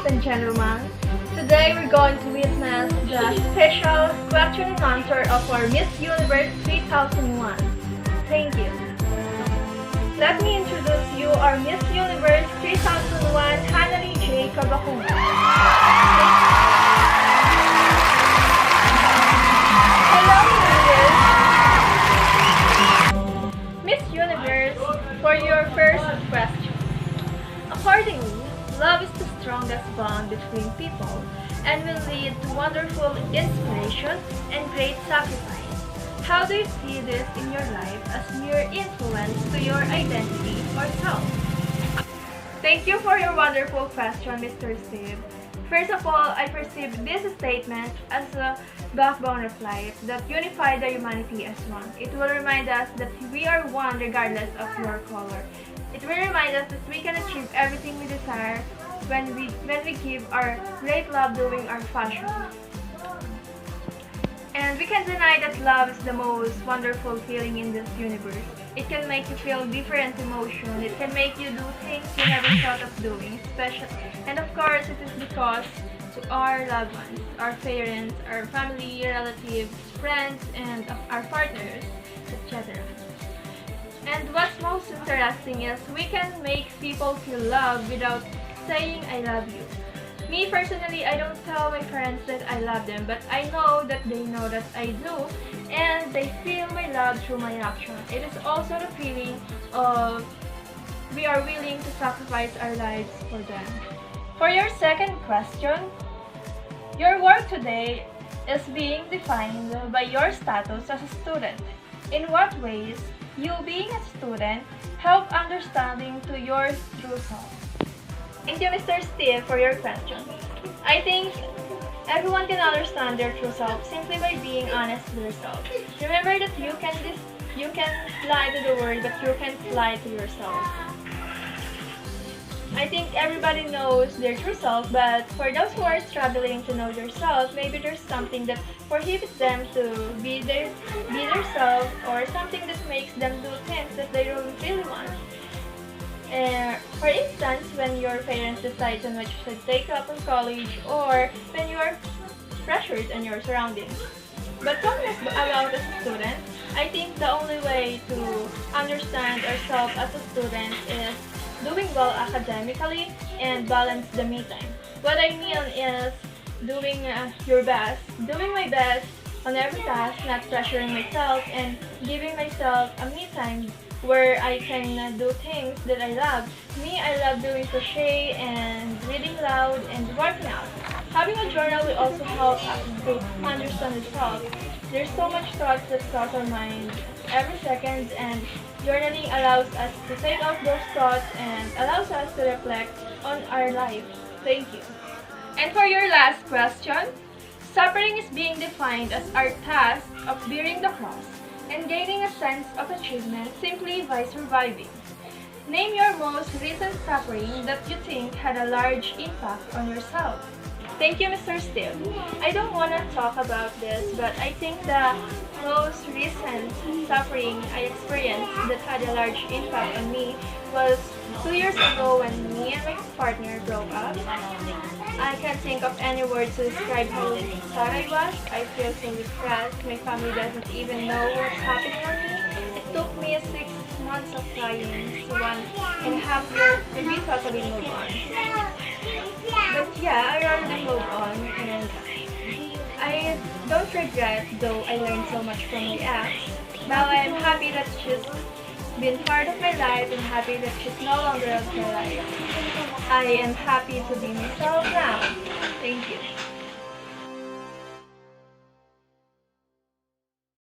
and gentlemen. Today we're going to witness the special question and answer of our Miss Universe 3001. Thank you. Let me introduce you our Miss Universe 3001, Hanali J. Kabakuma. Hello, Universe. Miss Universe, for your first question. Accordingly, love is the strongest bond between people and will lead to wonderful inspiration and great sacrifice. How do you see this in your life as mere influence to your identity or self? Thank you for your wonderful question, Mr. Steve. First of all, I perceive this statement as a backbone of life that unifies the humanity as one. It will remind us that we are one regardless of your color. It will remind us that we can achieve everything we desire when we give our great love doing our passion. And we can deny that love is the most wonderful feeling in this universe. It can make you feel different emotions. It can make you do things you never thought of doing, and of course, it is because to our loved ones, our parents, our family, relatives, friends, and our partners, etc. And what's most interesting is we can make people feel love without saying I love you. Me personally, I don't tell my friends that I love them, but I know that they know that I do, and they feel my love through my action. It is also the feeling of we are willing to sacrifice our lives for them. For your second question, your work today is being defined by your status as a student. In what ways you being a student help understanding to your true self? Thank you, Mr. Steve, for your question. I think everyone can understand their true self simply by being honest with yourself. Remember that you can lie to the world, but you can't lie to yourself. I think everybody knows their true self, but for those who are struggling to know themselves, maybe there's something that prohibits them to be their self, or something that makes them do things that they don't really want. For instance, when your parents decide on what you should take up in college, or when you are pressured on your surroundings. But talking about as a student, I think the only way to understand ourselves as a student is doing well academically and balance the me time. What I mean is doing your best, doing my best on every task, not pressuring myself, and giving myself a me time where I can do things that I love. Me, I love doing crochet and reading loud and working out. Having a journal will also help us to understand ourselves. There's so much thoughts that cross our mind every second, and journaling allows us to take out those thoughts and allows us to reflect on our life. Thank you. And for your last question, suffering is being defined as our task of bearing the cross and gaining a sense of achievement simply by surviving. Name your most recent suffering that you think had a large impact on yourself. Thank you, Mr. Steve. I don't want to talk about this, but I think the most recent suffering I experienced that had a large impact on me was 2 years ago when me and my partner broke up. I can't think of any words to describe how sad I was. I feel so depressed. My family doesn't even know what's happening on me. It took me 6 months of trying, so 1.5 years to be totally move on. But yeah, I already moved on, and I don't regret, though I learned so much from my ex. Now I'm happy that she's been part of my life, and happy that she's no longer of my life. I am happy to be myself now. Thank you.